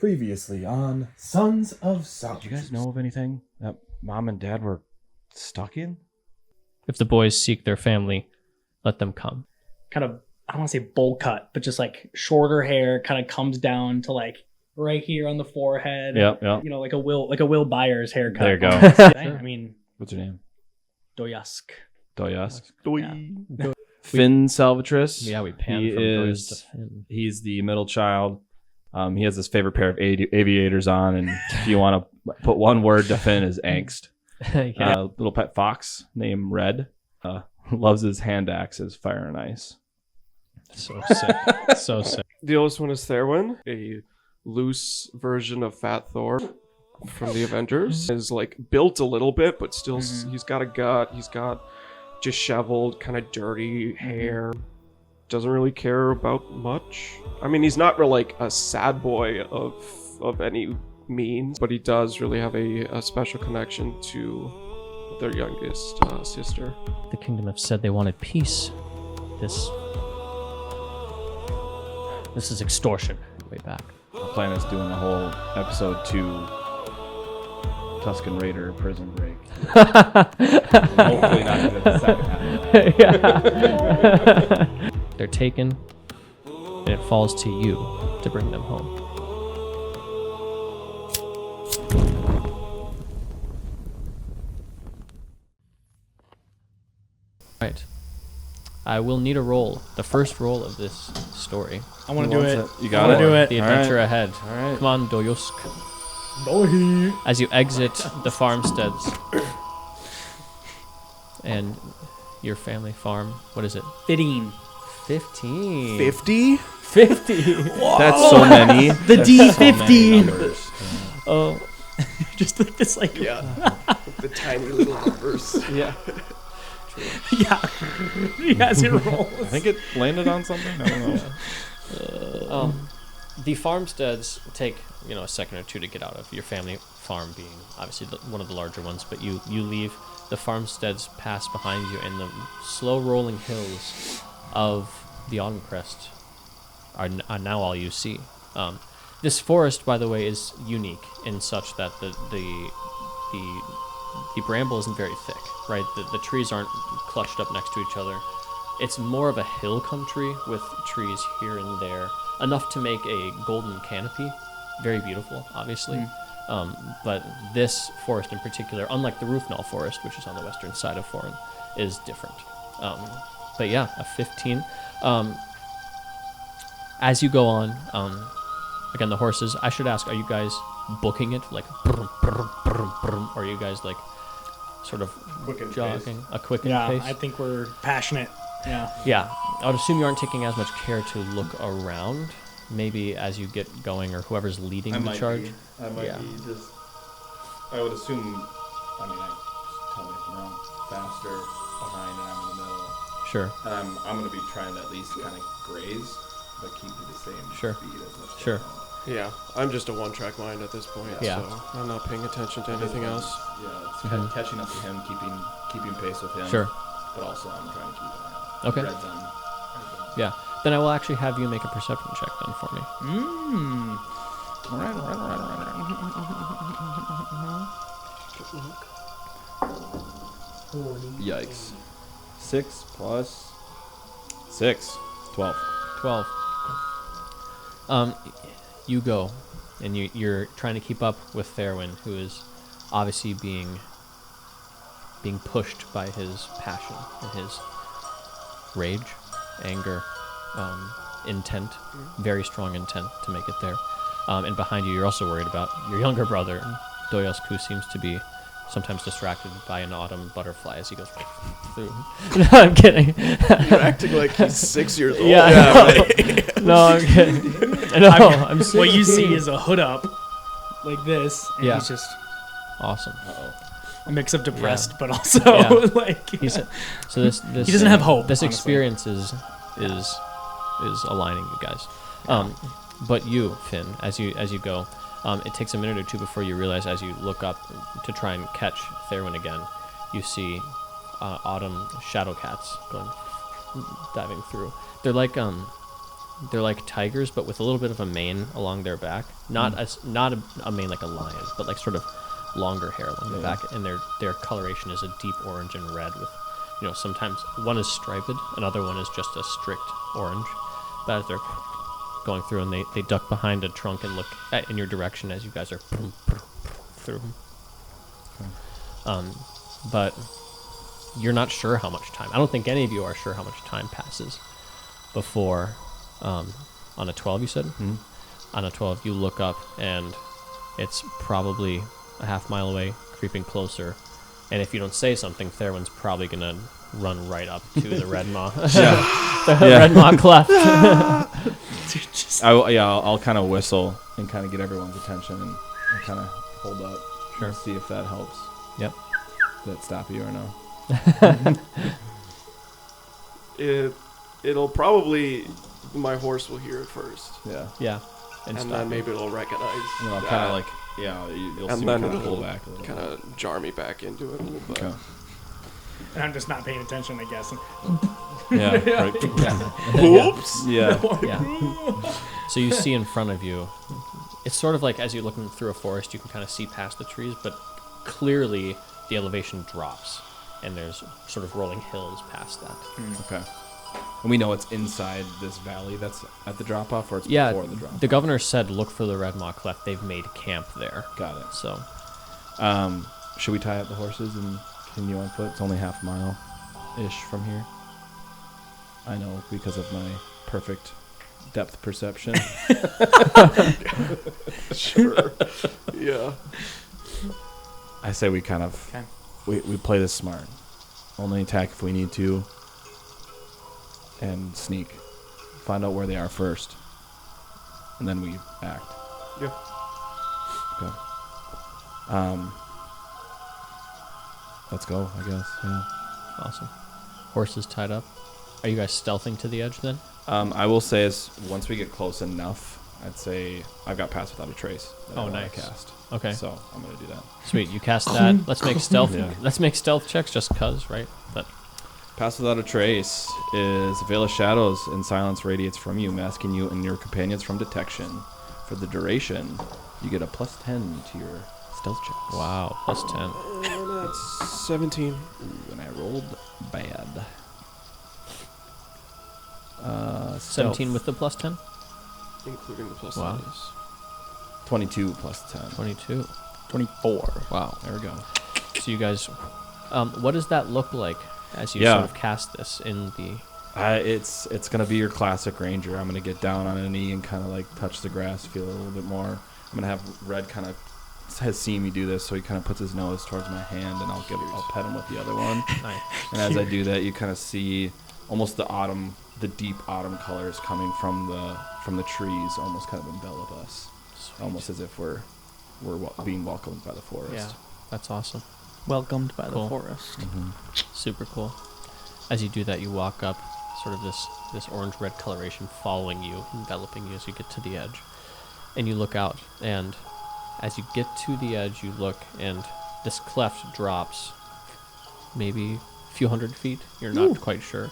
Previously on Sons of Salvatrice. Do you guys know of anything that Mom and Dad were stuck in? If the boys seek their family, let them come. Kind of, I don't want to say bowl cut, but just like shorter hair kind of comes down to like right here on the forehead. Yep. You know, like a Will Byers haircut. There you go. I mean, What's your name? Doyask. Doyask. Yeah. Finn Salvatrice. Yeah, we panned from Doyas to Finn. He's the middle child. He has his favorite pair of aviators on, and if you want to put one word to Finn, is angst. Yeah. Little pet fox named Red. Loves his hand axes, fire and ice. So sick. So sick. The oldest one is Therwin, a loose version of Fat Thor from the Avengers. Is like built a little bit, but still he's got a gut. He's got disheveled, kind of dirty hair. Doesn't really care about much. I mean, he's not really like a sad boy of any means, but he does really have a special connection to their youngest sister. The kingdom have said they wanted peace. This is extortion. Way back. The plan is doing a whole episode 2 Tuscan Raider prison break. Hopefully not into the second half. Yeah. They're taken, and it falls to you to bring them home. Right. I will need a roll. The first roll of this story. I want to do it. You got it? Do it. The adventure ahead. All right. Come on, Doyosk. Dohi. As you exit the farmsteads and your family farm, what is it? 15. 15. 50? 50. That's so many. The That's so many D50. numbers. Oh. Just like this, like Yeah. The tiny little numbers. Yeah. yeah. As it rolls. I think it landed on something. I don't know. The farmsteads take, a second or two to get out of. Your family farm being obviously one of the larger ones, but you leave. The farmsteads pass behind you, and the slow rolling hills of the Autumncrest are now all you see. This forest, by the way, is unique in such that the bramble isn't very thick, right? The trees aren't clutched up next to each other. It's more of a hill country with trees here and there, enough to make a golden canopy. Very beautiful, obviously. But this forest in particular, unlike the Roofnall forest, which is on the western side of Foreign, is different. But yeah, a 15. As you go on, again, the horses, I should ask, are you guys booking it? Like, brum, brum, brum, brum, or are you guys like sort of jogging? A quick Yeah, pace? I think we're passionate. Yeah. Yeah, I would assume you aren't taking as much care to look around. Maybe as you get going, or whoever's leading the charge. I might Yeah. be just. I would assume. I mean, tell me if I'm wrong. Faster behind, and I'm in the middle. Sure. I'm going to be trying to at least kind of graze, but keep to the same Sure. speed as much as Sure. I can. Yeah, I'm just a one-track mind at this point, Yeah. so I'm not paying attention to anything else. Yeah, it's Mhm. catching up to him, keeping pace with him. Sure. But also, I'm trying to keep an eye on Okay. Red zone. Yeah. Then I will actually have you make a perception check then for me. Yikes. 6 plus 6. 12. 12. You go, and you're trying to keep up with Therwin, who is obviously being pushed by his passion and his rage, anger, intent, very strong intent to make it there. And behind you, you're also worried about your younger brother, Doyosk, who seems to be sometimes distracted by an autumn butterfly as he goes through. No, I'm kidding. You're acting like he's 6 years old. Yeah, I know. No, I'm kidding. I know. I'm What you 16. see is a hood up, like this, and Yeah. he's just Awesome. a mix of depressed, but also Yeah. like So this he doesn't have hope. This honestly. experience is aligning you guys. But you, Finn, as you go, it takes a minute or two before you realize, as you look up to try and catch Therwin again, you see autumn shadow cats going diving through. They're like they're like tigers, but with a little bit of a mane along their back. Not a mane like a lion, but like sort of longer hair along the back. And their coloration is a deep orange and red with, sometimes one is striped, another one is just a strict orange. But as they're going through, and they duck behind a trunk and look in your direction as you guys are through. But you're not sure how much time. I don't think any of you are sure how much time passes before, on a 12 you said? Mm-hmm. On a 12 you look up and it's probably a half mile away, creeping closer. And if you don't say something, Therwin's probably going to run right up to the red maw. The red maw cleft. I'll kind of whistle and kind of get everyone's attention and kind of hold up. Sure. See if that helps. Yep. Does that stop you or no? It'll probably, my horse will hear it first, Yeah. Yeah. and stop then you. maybe it'll recognize. And I'll that, kind of like, you'll and see then me kind of it'll pull back a little kind of jar me back into it a little bit. Okay. And I'm just not paying attention, I guess. Yeah. Right. Oops. Yeah. Yeah. So you see in front of you, it's sort of like as you're looking through a forest, you can kind of see past the trees, but clearly the elevation drops, and there's sort of rolling hills past that. Okay. And we know it's inside this valley that's at the drop off, or it's Yeah, before the drop off? the governor said look for the Red Maw Cleft. They've made camp there. Got it. So Should we tie up the horses and continue on foot? It's only half a mile ish from here. I know because of my perfect depth perception. Sure. Yeah. I say we kind of we play this smart. Only attack if we need to, and sneak. Find out where they are first, and then we act. Yeah. Okay. Let's go, I guess. Yeah. awesome. Horses tied up. Are you guys stealthing to the edge then? I will say is once we get close enough, I'd say I've got Pass Without a Trace. that I Oh, wanna nice. Cast. Okay. So I'm gonna do that. Sweet. You cast that. Let's make stealth. Yeah. Let's make stealth checks just cause, right? But Pass Without a Trace is a veil of shadows and silence radiates from you, masking you and your companions from detection. For the duration, you get a +10 to your stealth checks. wow, +10. That's 17. Ooh, and I rolled bad. 17 with the +10. Including the plus Wow. 22 +10. 22. 24. Wow. There we go. So you guys, what does that look like as you Yeah. sort of cast this in the? It's gonna be your classic ranger. I'm gonna get down on a knee and kind of like touch the grass, feel it a little bit more. I'm gonna have Red kind of has seen me do this, so he kind of puts his nose towards my hand, and I'll pet him with the other one. Nice. And as I do that, you kind of see almost the deep autumn colors coming from the trees, almost kind of envelop us, almost as if we're being welcomed by the forest. Yeah, that's awesome. Welcomed by Cool. the forest. Mm-hmm. Super cool. As you do that, you walk up, sort of this orange-red coloration following you, enveloping you as you get to the edge. And you look out, and as you get to the edge, you look, and this cleft drops maybe a few hundred feet. You're not quite sure.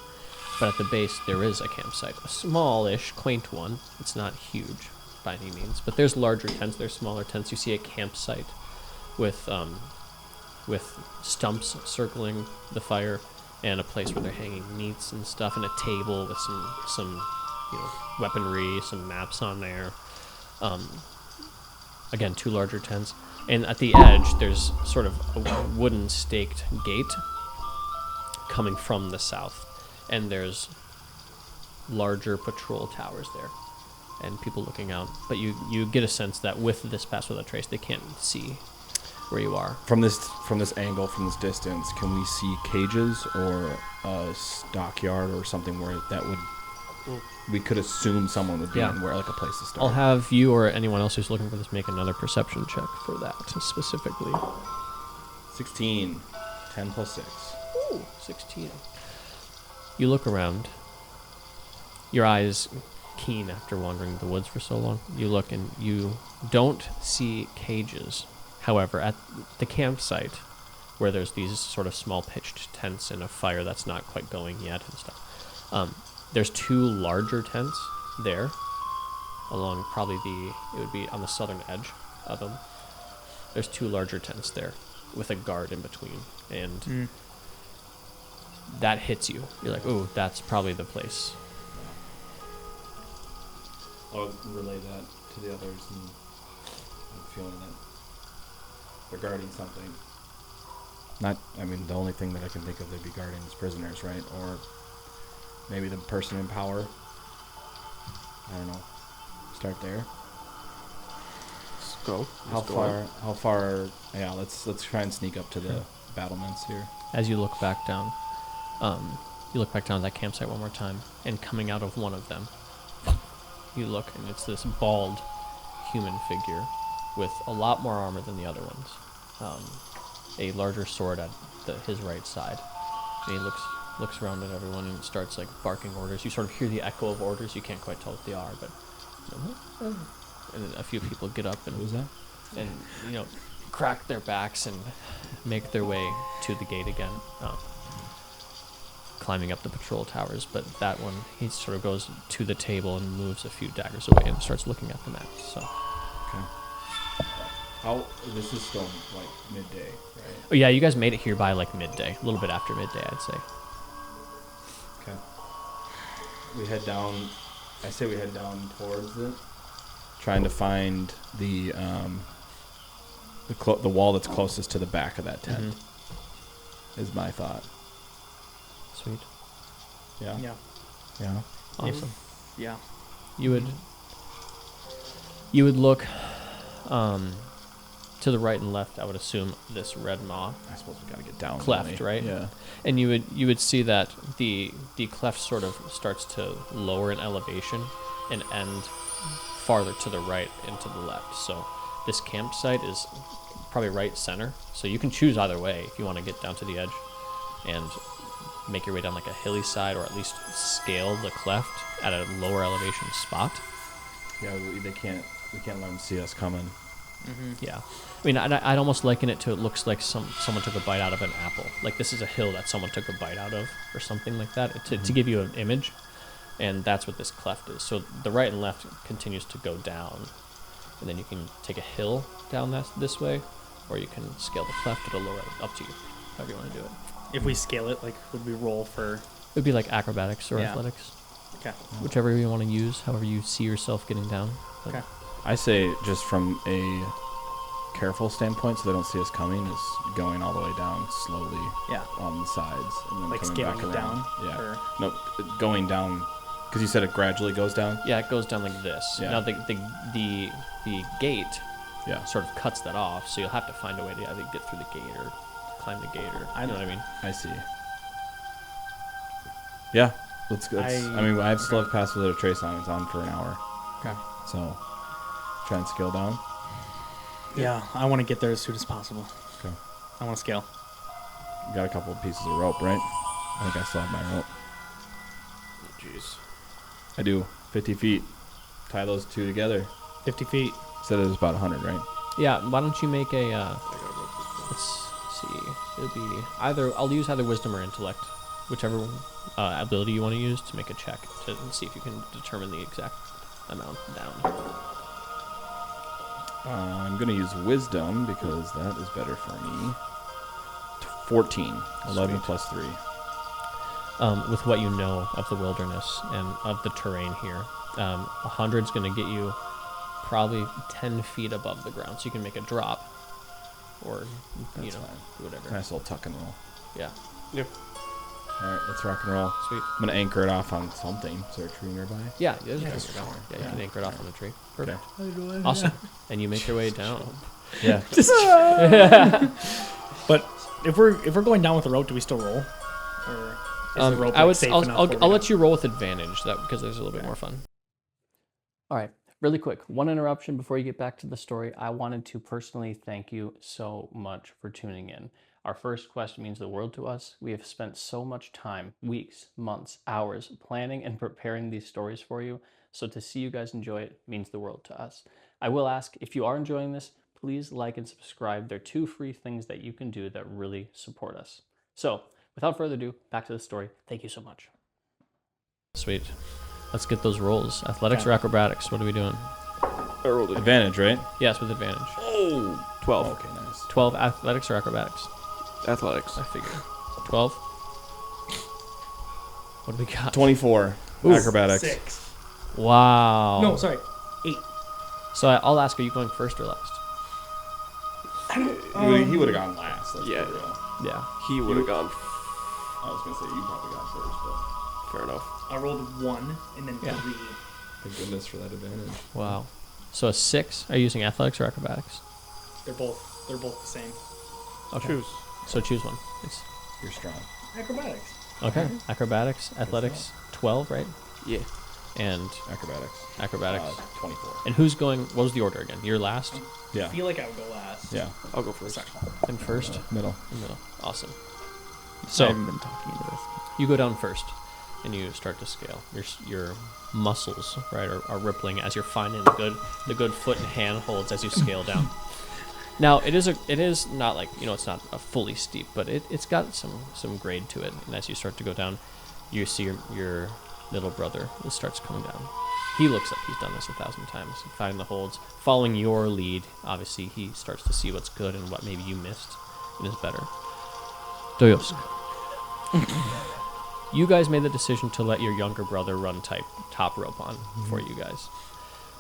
But at the base, there is a campsite. A smallish, quaint one. It's not huge by any means. But there's larger tents, there's smaller tents. You see a campsite with stumps circling the fire, and a place where they're hanging meats and stuff, and a table with some weaponry, some maps on there. Again, two larger tents. And at the edge, there's sort of a wooden staked gate coming from the south. And there's larger patrol towers there and people looking out. But you get a sense that with this Pass Without Trace, they can't see where you are. From this angle, from this distance, can we see cages or a stockyard or something where that would we could assume someone would be Yeah. in, where like a place to start? I'll have you or anyone else who's looking for this make another perception check for that specifically. 16, 10 plus 6. Ooh, 16. You look around. Your eyes keen after wandering the woods for so long. You look and you don't see cages. However, at the campsite, where there's these sort of small pitched tents and a fire that's not quite going yet and stuff, there's two larger tents, there, along probably it would be on the southern edge of them. There's 2 larger tents there with a guard in between, and that hits you. You're like, ooh, that's probably the place. I'll relay that to the others, and I'm feeling that they're guarding something. The only thing that I can think of they'd be guarding is prisoners, right? Or maybe the person in power. I don't know. Start there. Let's go. How far? Yeah, let's try and sneak up to the battlements here. As you look back down, at that campsite one more time, and coming out of one of them, you look, and it's this bald human figure with a lot more armor than the other ones. A larger sword at his right side. And he looks around at everyone and starts like barking orders. You sort of hear the echo of orders. You can't quite tell what they are, but and a few people get up and Who's that? And crack their backs and make their way to the gate again, climbing up the patrol towers. But that one, he sort of goes to the table and moves a few daggers away and starts looking at the map. So. Okay. This is still like midday, right? Oh yeah, you guys made it here by like midday, a little bit after midday, I'd say. Okay. We head down. I say we head down towards it, trying to find the wall that's closest to the back of that tent. Is my thought. Sweet. Yeah. Yeah. Yeah. Awesome. Yeah. You would look to the right and left, I would assume this red maw I suppose we gotta get down. cleft, right? Yeah. And you would see that the cleft sort of starts to lower in elevation and end farther to the right and to the left. So this campsite is probably right center. So you can choose either way if you want to get down to the edge and make your way down like a hilly side, or at least scale the cleft at a lower elevation spot. Yeah. We can't let them see us coming. Yeah. I mean, I'd almost liken it to, it looks like someone took a bite out of an apple. Like this is a hill that someone took a bite out of, or something like that, to give you an image. And that's what this cleft is. So the right and left continues to go down, and then you can take a hill down this way, or you can scale the cleft at a lower, up to you, however you want to do it. If we scale it, like, would we roll for? It would be like acrobatics or athletics, Okay. whichever you want to use, however you see yourself getting down. But Okay. I say, just from a careful standpoint, so they don't see us coming, is going all the way down slowly. Yeah. On the sides, and then Like coming scaling back it around. down? Yeah. Or? No, going down, because you said it gradually goes down. Yeah, it goes down like this. Yeah. Now the gate Yeah. sort of cuts that off, so you'll have to find a way to either get through the gate or climb the gate, or you know what I mean. I see. Yeah. Let's go. I still have Pass Without a Trace on. It's on for an hour. Okay. So, try and scale down. Yeah, I want to get there as soon as possible. Okay. I want to scale. You got a couple of pieces of rope, right? I think I still have my rope. Jeez. I do. 50 feet. Tie those two together. 50 feet. Said it was about 100, right? Yeah, why don't you make a, let's see, it would be I'll use either wisdom or intellect, whichever ability you want to use to make a check to see if you can determine the exact amount down. I'm going to use wisdom because that is better for me. 14. 11 Sweet. plus 3. With what you know of the wilderness and of the terrain here, 100 is going to get you probably 10 feet above the ground, so you can make a drop, or That's do fine. whatever. Nice little tuck and roll. Yeah, Yep. All right, let's rock and roll. sweet. I'm going to anchor it off on something. Is there a tree nearby? Yeah, there's a tree that's down fine. there. Yeah, you can anchor it off on the tree. Okay. Perfect. Awesome. And you make your way down. Yeah. But if we're going down with the rope, do we still roll? Or is the rope safe enough where I'll we let you roll with advantage, because there's a little bit more fun. All right, really quick, one interruption before you get back to the story. I wanted to personally thank you so much for tuning in. Our first quest means the world to us. We have spent so much time, weeks, months, hours, planning and preparing these stories for you. So to see you guys enjoy it means the world to us. I will ask, if you are enjoying this, please like and subscribe. They're 2 free things that you can do that really support us. So without further ado, back to the story. Thank you so much. Sweet. Let's get those rolls. Athletics or acrobatics? What are we doing? I rolled it. Advantage, right? Yes, with advantage. Oh, 12. Okay, nice. 12 athletics or acrobatics? Athletics. I figured. 12. What do we got? 24. Ooh, Acrobatics. 6. Wow. No, sorry. 8. So I'll ask, are you going first or last? He would have gone last. Let's Yeah. be real. Yeah. He would have gone. I was gonna say you probably got first, but Fair enough. I rolled 1 and then Yeah. 3. thank goodness for that advantage. Wow. So a 6. Are you using athletics or acrobatics? They're both the same. Okay. Choose. So choose one. Please. You're strong. Acrobatics. Okay. Acrobatics, athletics, 12, right? Yeah. And Acrobatics. acrobatics. 24. And who's going? What was the order again? You're last Yeah. I feel like I would go last. Yeah. I'll go first. and first. Middle. In the middle. Awesome. I So haven't been talking into this. you go down first, and you start to scale. Your muscles, right, are rippling as you're finding the good foot and hand holds as you scale down. Now it is not like, it's not a fully steep, but it's got some grade to it. And as you start to go down, you see your little brother starts coming down. He looks like he's done this 1,000 times, finding the holds, following your lead. Obviously, he starts to see what's good and what maybe you missed and is better. Doyosk. You guys made the decision to let your younger brother run top rope on for you guys.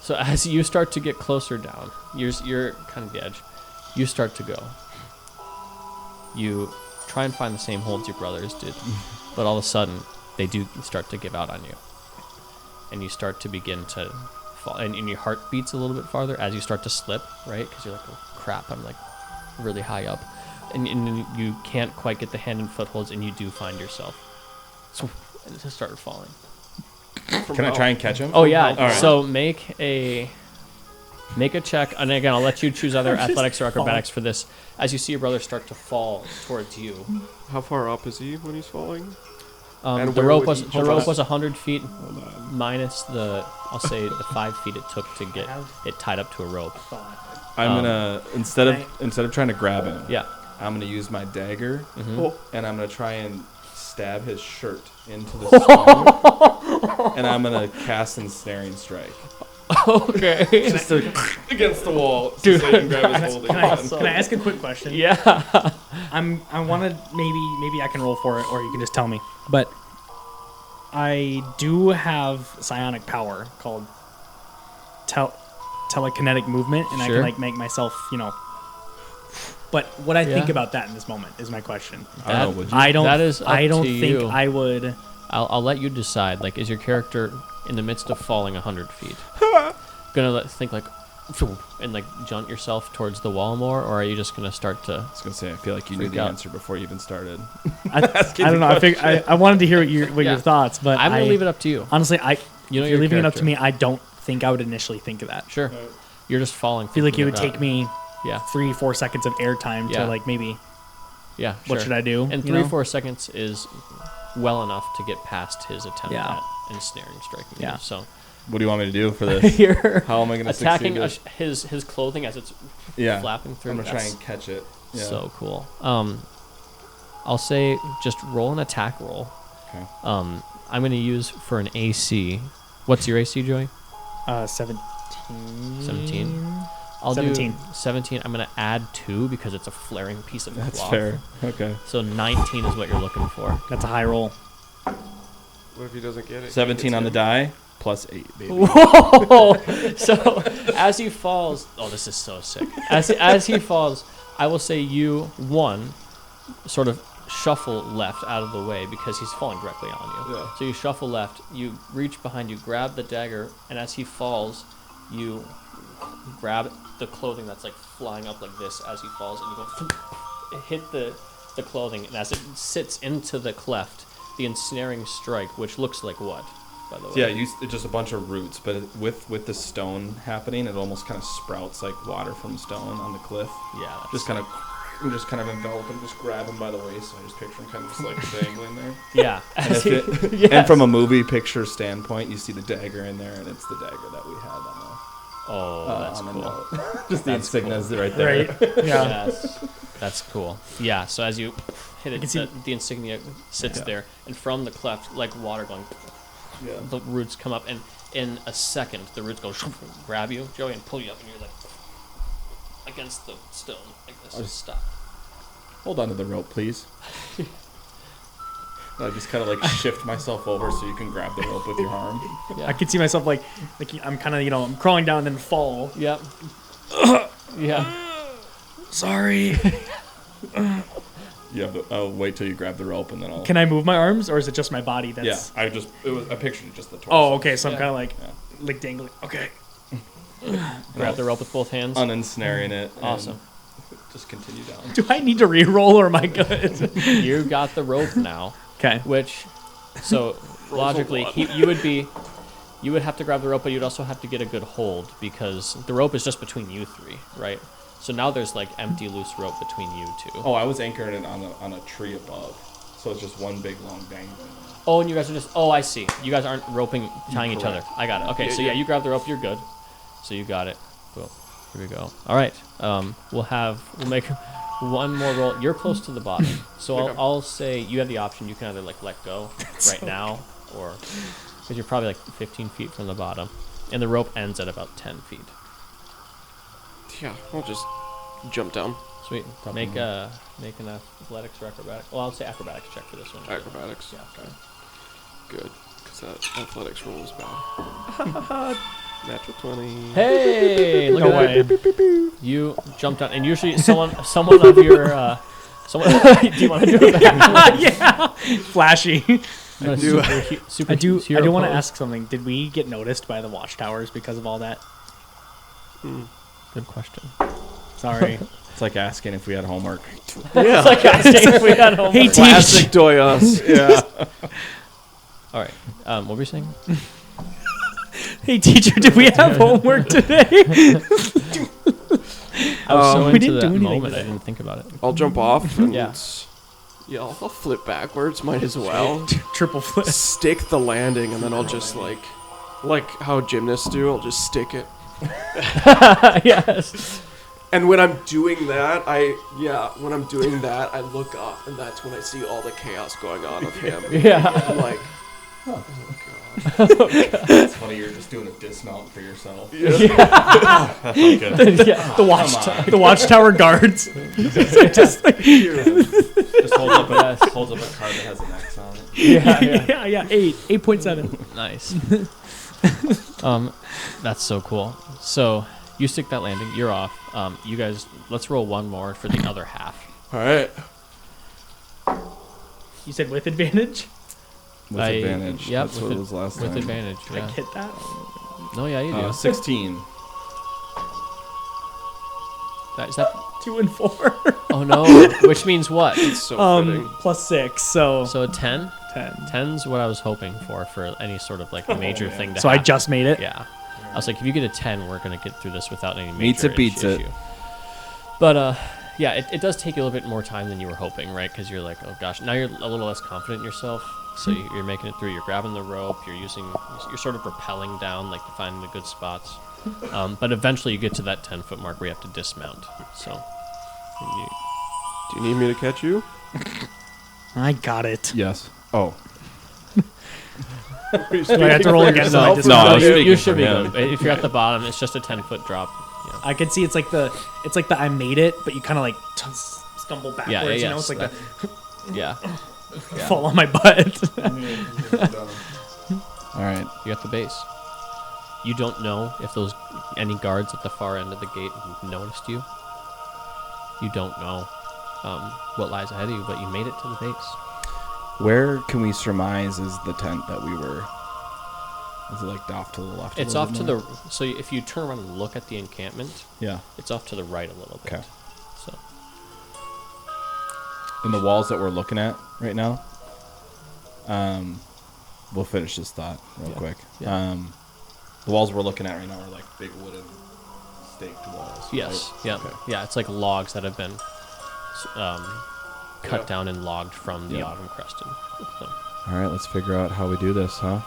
So as you start to get closer down, you're kind of the edge. You start to go. You try and find the same holds your brothers did, but all of a sudden, they do start to give out on you. And you start to begin to fall, and your heart beats a little bit farther as you start to slip, right? Because you're like, oh crap, I'm like really high up. And you can't quite get the hand and footholds, and you do find yourself. So it just started falling. Can I try and catch him? Oh yeah. All right. So make a check, and again, I'll let you choose either athletics or acrobatics for this. As you see your brother start to fall towards you, How far up is he when he's falling? the And where rope would was he- the rope was 100 feet minus the, I'll say, the 5 feet it took to get it tied up to a rope. I'm gonna instead of trying to grab him, Yeah. I'm gonna use my dagger Oh, and I'm gonna try and stab his shirt into the stone, and I'm gonna cast ensnaring strike Okay. just against the wall, Dude, so you can grab his holding. Can I, Awesome. can I ask a quick question? Yeah. I want to maybe I can roll for it, or you can just tell me. But I do have psionic power called telekinetic movement, and I Sure. can like make myself, But what I think Yeah. about that in this moment is my question. I don't know. Would you? I don't. That is up I don't to think you. I would. I'll let you decide. Like, is your character in the midst of falling 100 feet gonna think like, and like jaunt yourself towards the wall more, or are you just gonna start to? I was gonna say I feel like you knew Freak the out. answer before you even started. I don't know. I wanted to hear what Yeah. your thoughts, but I'm gonna leave it up to you. Honestly, You know if your you're leaving it up to character. me, I don't think I would initially think of that. Sure. You're just falling. I feel like it would thinking take me about- Yeah. 3-4 seconds of airtime Yeah. to like maybe Yeah. what sure. should I do? And you 3 or know? 4 seconds is well enough to get past his attempt Yeah. at ensnaring, striking Yeah. you. So What do you want me to do for this? you're How am I gonna attacking succeed? his clothing as it's Yeah, flapping through. I'm gonna try That's and catch it. Yeah. so cool. I'll say just roll an attack roll. Okay. I'm gonna use for an AC. What's your AC, Joey? 17. 17? I'll 17. do 17. I'm gonna add 2 because it's a flaring piece of That's cloth. fair. Okay. So 19 is what you're looking for. That's a high roll. what if he doesn't get it? 17 on the die plus 8, baby. Whoa! So as he falls, oh, this is so sick. As he falls, I will say you sort of shuffle left out of the way because he's falling directly on you. Yeah. So you shuffle left, you reach behind you, grab the dagger, and as he falls, you grab the clothing that's like flying up like this as he falls, and you go hit the clothing, and as it sits into the cleft, the ensnaring strike, which looks like what, by the way? Yeah, it's just a bunch of roots, but with the stone happening, it almost kind of sprouts like water from stone on the cliff. Yeah. That's Just kind of envelop him, just grab him by the waist. So I just picture him kind of just like dangling there. Yeah. And, As if he- and from a movie picture standpoint, you see the dagger in there, and it's the dagger that we had Oh, that's on the cool. note. Just the That's insignias right there. Right. Yeah. Yes, that's cool. Yeah, so as you hit it, can see- the insignia sits Yeah. there, and from the cleft, like water going Yeah. the roots come up, and in a second, the roots go grab you, Joey, and pull you up, and you're like against the stone like this. Just stop. Hold on to the rope, please. I just kind of like shift myself over so you can grab the rope with your arm. Yeah. I can see myself like I'm kind of I'm crawling down and then fall. Yep. Yeah. Sorry. You have to, I'll wait till you grab the rope and then I'll. Can I move my arms, or is it just my body that's? Yeah, I pictured it just the torso. Oh, okay. So I'm Yeah. kind of like dangling. Okay. Grab the rope with both hands. Unsnaring it. and Awesome. Just continue down. Do I need to re-roll or am I good? You got the rope now. Okay. Which, so logically, you would have to grab the rope, but you'd also have to get a good hold because the rope is just between you three, right? So now there's like empty, loose rope between you two. Oh, I was anchoring it on a tree above, so it's just one big long dangling. Oh, and you guys are just. Oh, I see. You guys aren't tying each other. I got it. Okay, so yeah, you grab the rope. You're good. So you got it. Cool. Here we go. All right. We'll make one more roll. You're close to the bottom, so I'll say you have the option. You can either like let go right now, or because you're probably like 15 feet from the bottom, and the rope ends at about 10 feet. Yeah, I'll just jump down. Sweet. Make an athletics or acrobatics. Well, I'll say acrobatics check for this one. Acrobatics. Yeah. Okay. Good, because that athletics roll is bad. Natural 20. Hey! Look No at way. that. You jumped down, and usually someone of your someone. Do you want to do it? Yeah. Flashy. I I do want to ask something. Did we get noticed by the watchtowers because of all that? Good question. Sorry. It's like asking if we had homework. Yeah. It's like asking if we had homework. Hey, Classic Doyos. Yeah. All right. What were you saying? Hey, teacher, did we have homework today? I was so we into didn't do that anything moment, I today. didn't think about it. I'll jump off and Yeah. I'll flip backwards. Might as well. Triple flip. Stick the landing, and then I'll just like how gymnasts do. I'll just stick it. Yes. And when I'm doing that, I look up, and that's when I see all the chaos going on of him. Yeah. I'm like, It's funny you're just doing a dismount for yourself. yeah. That's not good. Yeah. The watchtower guards. Just like, Just holds up a card that has an X on it. Yeah. yeah. 8.7. Nice. That's so cool. So you stick that landing. You're off. You guys, let's roll one more for the other half. All right. You said with advantage? With advantage. Yep. That's what it was last with time. advantage. Did I hit that? No, yeah, you do. 16. Is that? 2 and 4. Oh no. Which means what? It's so fitting. Plus 6, so So a 10. 10. 10's what I was hoping for any sort of like major thing to So I happen. just made it. Yeah. I was like, if you get a 10, we're gonna get through this without any major Meets it, beats issue. it. But yeah, it does take you a little bit more time than you were hoping, right? Because you're like, oh gosh, now you're a little less confident in yourself. So you're making it through. You're grabbing the rope. You're sort of rappelling down, like finding the good spots. But eventually, you get to that 10-foot mark where you have to dismount. So, Do you need me to catch you? I got it. Yes. Oh. Do I have to roll again? No, I was speaking you should for be him. good. If you're at the bottom, it's just a 10-foot drop. Yeah. I can see it's like the I made it, but you kind of like stumble backwards. Yeah, You know, it's like that- yeah. the fall on my butt. All right. You got the base. You don't know if any guards at the far end of the gate noticed you. You don't know what lies ahead of you, but you made it to the base. Where can we surmise is the tent that we were? Is it like off to the left? It's off to the. So if you turn around and look at the encampment, Yeah. it's off to the right a little bit. Okay. So In the walls that we're looking at right now. We'll finish this thought real quick. Yeah. The walls we're looking at right now are like big wooden staked walls. yes, right? yeah, Okay. yeah. It's like logs that have been cut down and logged from the Yeah. Autumncrest. So. All right, let's figure out how we do this, huh?